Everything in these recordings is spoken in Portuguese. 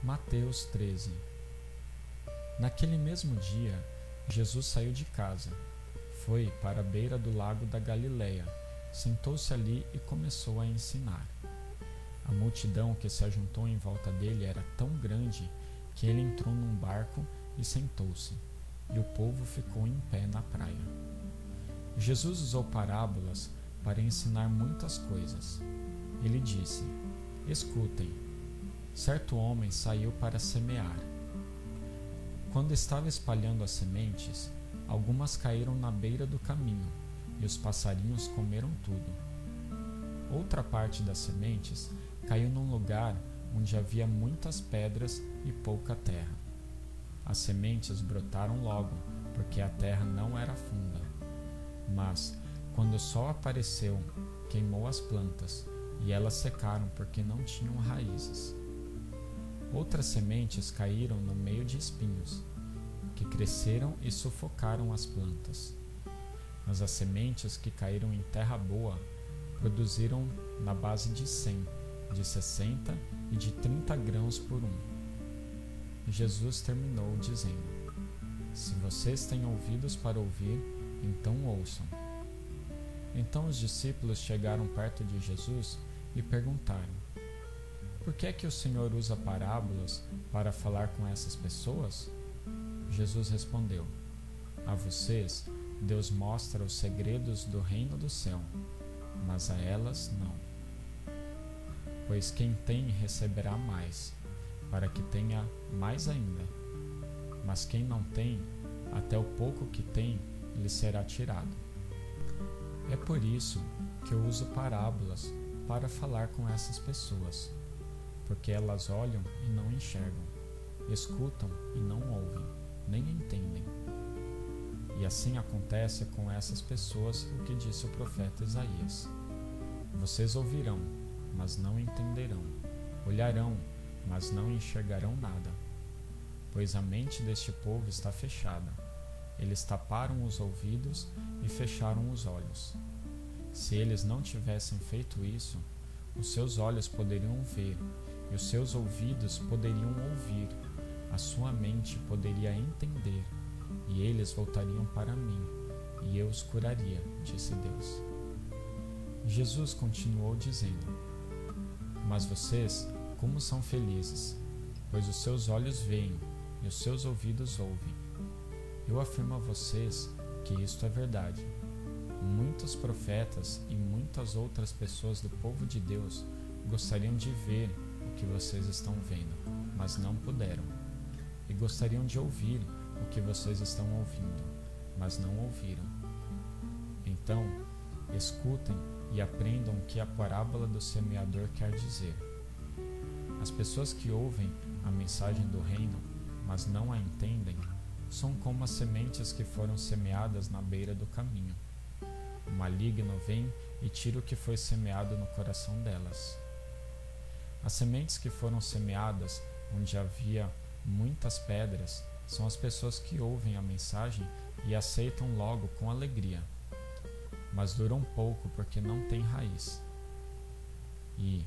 Mateus 13. Naquele mesmo dia, Jesus saiu de casa, foi para a beira do lago da Galileia, sentou-se ali e começou a ensinar. A multidão que se ajuntou em volta dele era tão grande que ele entrou num barco e sentou-se, e o povo ficou em pé na praia. Jesus usou parábolas para ensinar muitas coisas. Ele disse: Escutem, certo homem saiu para semear. Quando estava espalhando as sementes, algumas caíram na beira do caminho, e os passarinhos comeram tudo. Outra parte das sementes caiu num lugar onde havia muitas pedras e pouca terra. As sementes brotaram logo, porque a terra não era funda. Mas, quando o sol apareceu, queimou as plantas, e elas secaram porque não tinham raízes. Outras sementes caíram no meio de espinhos, que cresceram e sufocaram as plantas. Mas as sementes que caíram em terra boa produziram na base de 100, de 60 e de 30 grãos por um. Jesus terminou dizendo: Se vocês têm ouvidos para ouvir, então ouçam. Então os discípulos chegaram perto de Jesus e perguntaram: Por que é que o Senhor usa parábolas para falar com essas pessoas? Jesus respondeu: A vocês Deus mostra os segredos do reino do céu, mas a elas não. Pois quem tem receberá mais, para que tenha mais ainda. Mas quem não tem, até o pouco que tem, lhe será tirado. É por isso que eu uso parábolas para falar com essas pessoas, porque elas olham e não enxergam, escutam e não ouvem, nem entendem. E assim acontece com essas pessoas o que disse o profeta Isaías: Vocês ouvirão, mas não entenderão, olharão, mas não enxergarão nada. Pois a mente deste povo está fechada, eles taparam os ouvidos e fecharam os olhos. Se eles não tivessem feito isso, os seus olhos poderiam ver, e os seus ouvidos poderiam ouvir, a sua mente poderia entender, e eles voltariam para mim, e eu os curaria, disse Deus. Jesus continuou dizendo: Mas vocês, como são felizes, pois os seus olhos veem e os seus ouvidos ouvem. Eu afirmo a vocês que isto é verdade. Muitos profetas e muitas outras pessoas do povo de Deus gostariam de ver o que vocês estão vendo, mas não puderam. E gostariam de ouvir o que vocês estão ouvindo, mas não ouviram. Então, escutem e aprendam o que a parábola do semeador quer dizer. As pessoas que ouvem a mensagem do reino, mas não a entendem, são como as sementes que foram semeadas na beira do caminho. O maligno vem e tira o que foi semeado no coração delas. As sementes que foram semeadas onde havia muitas pedras são as pessoas que ouvem a mensagem e aceitam logo com alegria, mas duram pouco porque não têm raiz. E,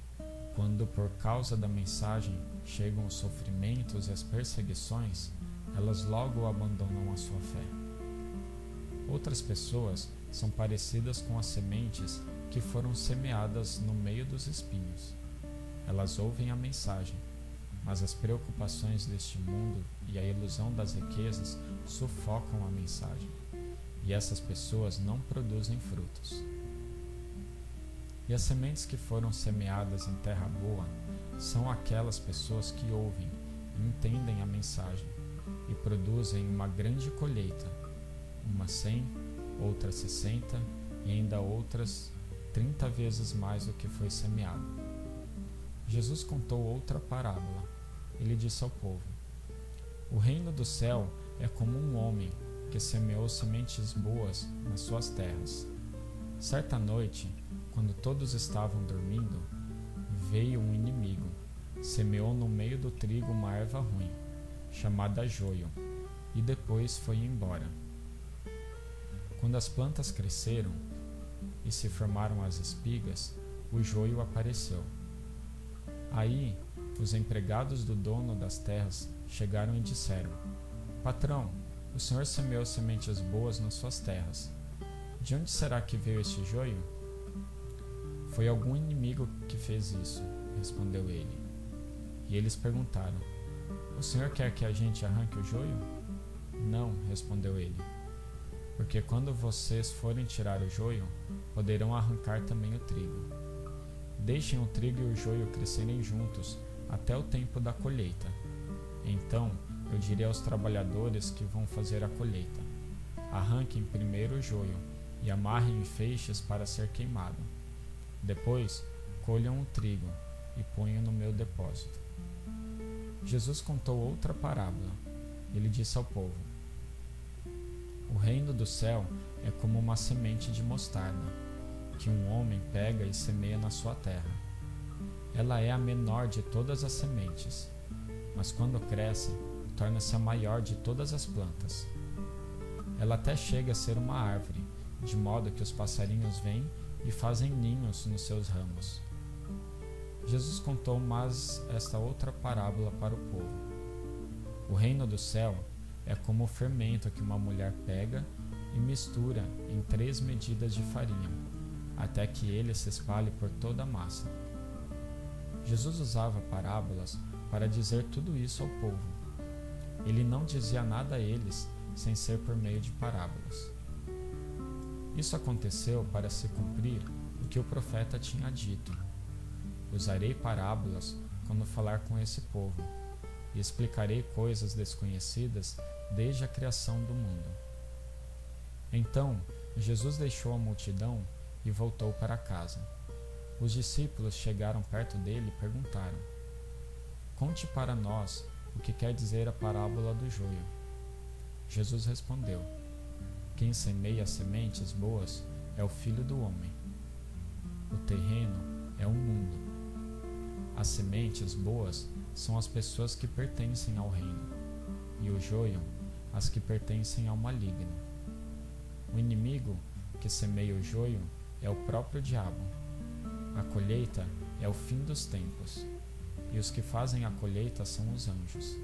quando por causa da mensagem chegam os sofrimentos e as perseguições, elas logo abandonam a sua fé. Outras pessoas são parecidas com as sementes que foram semeadas no meio dos espinhos. Elas ouvem a mensagem, mas as preocupações deste mundo e a ilusão das riquezas sufocam a mensagem, e essas pessoas não produzem frutos. E as sementes que foram semeadas em terra boa são aquelas pessoas que ouvem e entendem a mensagem e produzem uma grande colheita, uma 100, outras 60 e ainda outras 30 vezes mais do que foi semeado. Jesus contou outra parábola. Ele disse ao povo: O reino do céu é como um homem que semeou sementes boas nas suas terras. Certa noite, quando todos estavam dormindo, veio um inimigo, semeou no meio do trigo uma erva ruim, chamada joio, e depois foi embora. Quando as plantas cresceram e se formaram as espigas, o joio apareceu. Aí os empregados do dono das terras chegaram e disseram: Patrão, o senhor semeou sementes boas nas suas terras. De onde será que veio este joio? Foi algum inimigo que fez isso, respondeu ele. E eles perguntaram: O senhor quer que a gente arranque o joio? Não, respondeu ele, porque quando vocês forem tirar o joio, poderão arrancar também o trigo. Deixem o trigo e o joio crescerem juntos até o tempo da colheita. Então eu direi aos trabalhadores que vão fazer a colheita: arranquem primeiro o joio e amarrem em feixes para ser queimado. Depois colham o trigo e ponham no meu depósito. Jesus contou outra parábola. Ele disse ao povo: O reino do céu é como uma semente de mostarda, que um homem pega e semeia na sua terra. Ela é a menor de todas as sementes, mas quando cresce, torna-se a maior de todas as plantas. Ela até chega a ser uma árvore, de modo que os passarinhos vêm e fazem ninhos nos seus ramos. Jesus contou mais esta outra parábola para o povo. O reino do céu é como o fermento que uma mulher pega e mistura em 3 medidas de farinha, até que ele se espalhe por toda a massa. Jesus usava parábolas para dizer tudo isso ao povo. Ele não dizia nada a eles sem ser por meio de parábolas. Isso aconteceu para se cumprir o que o profeta tinha dito: Usarei parábolas quando falar com esse povo, e explicarei coisas desconhecidas desde a criação do mundo. Então, Jesus deixou a multidão e voltou para casa. Os discípulos chegaram perto dele e perguntaram: Conte para nós o que quer dizer a parábola do joio. Jesus respondeu: Quem semeia sementes boas é o Filho do Homem. O terreno é o mundo. As sementes boas são as pessoas que pertencem ao reino, e o joio, as que pertencem ao maligno. O inimigo que semeia o joio é o próprio diabo. A colheita é o fim dos tempos, e os que fazem a colheita são os anjos.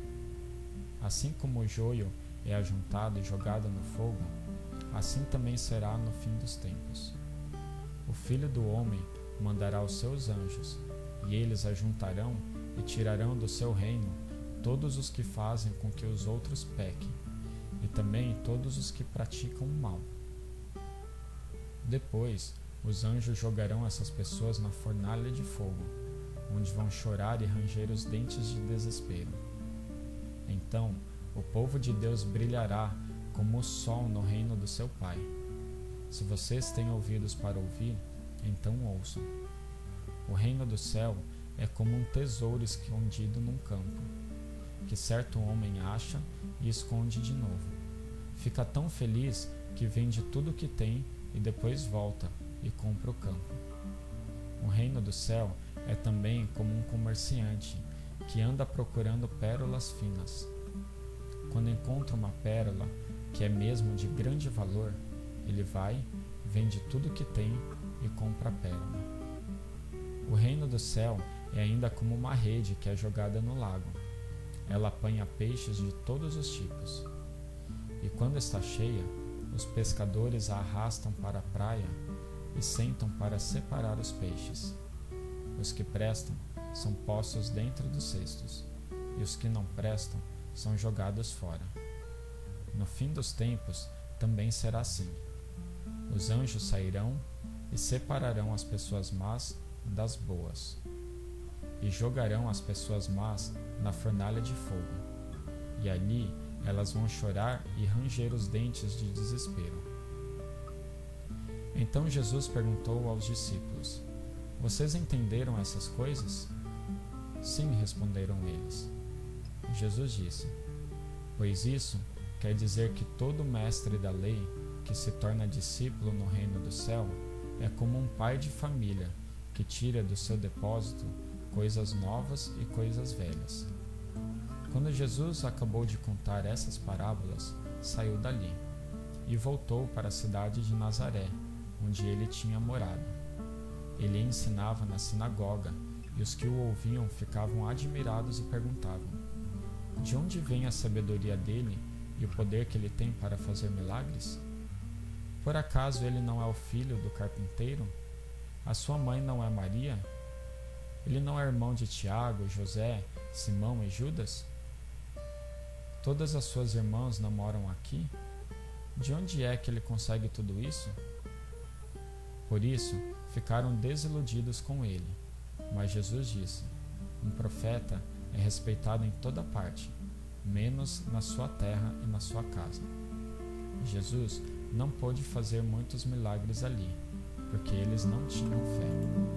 Assim como o joio é ajuntado e jogado no fogo, assim também será no fim dos tempos. O Filho do Homem mandará os seus anjos, e eles ajuntarão e tirarão do seu reino todos os que fazem com que os outros pequem, e também todos os que praticam o mal. Depois, os anjos jogarão essas pessoas na fornalha de fogo, onde vão chorar e ranger os dentes de desespero. Então, o povo de Deus brilhará como o sol no reino do seu Pai. Se vocês têm ouvidos para ouvir, então ouçam. O reino do céu é como um tesouro escondido num campo, que certo homem acha e esconde de novo. Fica tão feliz que vende tudo o que tem e depois volta e compra o campo. O reino do céu é também como um comerciante que anda procurando pérolas finas. Quando encontra uma pérola que é mesmo de grande valor, ele vai, vende tudo o que tem e compra a pérola. O reino do céu é ainda como uma rede que é jogada no lago. Ela apanha peixes de todos os tipos. E quando está cheia, os pescadores a arrastam para a praia e sentam para separar os peixes. Os que prestam são postos dentro dos cestos, e os que não prestam são jogados fora. No fim dos tempos também será assim. Os anjos sairão e separarão as pessoas más das boas, e jogarão as pessoas más na fornalha de fogo, e ali elas vão chorar e ranger os dentes de desespero. Então Jesus perguntou aos discípulos: Vocês entenderam essas coisas? Sim, responderam eles. Jesus disse: Pois isso quer dizer que todo mestre da lei que se torna discípulo no reino do céu é como um pai de família que tira do seu depósito coisas novas e coisas velhas. Quando Jesus acabou de contar essas parábolas, saiu dali e voltou para a cidade de Nazaré, onde ele tinha morado. Ele ensinava na sinagoga e os que o ouviam ficavam admirados e perguntavam: de onde vem a sabedoria dele e o poder que ele tem para fazer milagres? Por acaso ele não é o filho do carpinteiro? A sua mãe não é Maria? Ele não é irmão de Tiago, José, Simão e Judas? Todas as suas irmãs não moram aqui? De onde é que ele consegue tudo isso? Por isso, ficaram desiludidos com ele. Mas Jesus disse: um profeta é respeitado em toda parte, menos na sua terra e na sua casa. Jesus não pôde fazer muitos milagres ali, porque eles não tinham fé.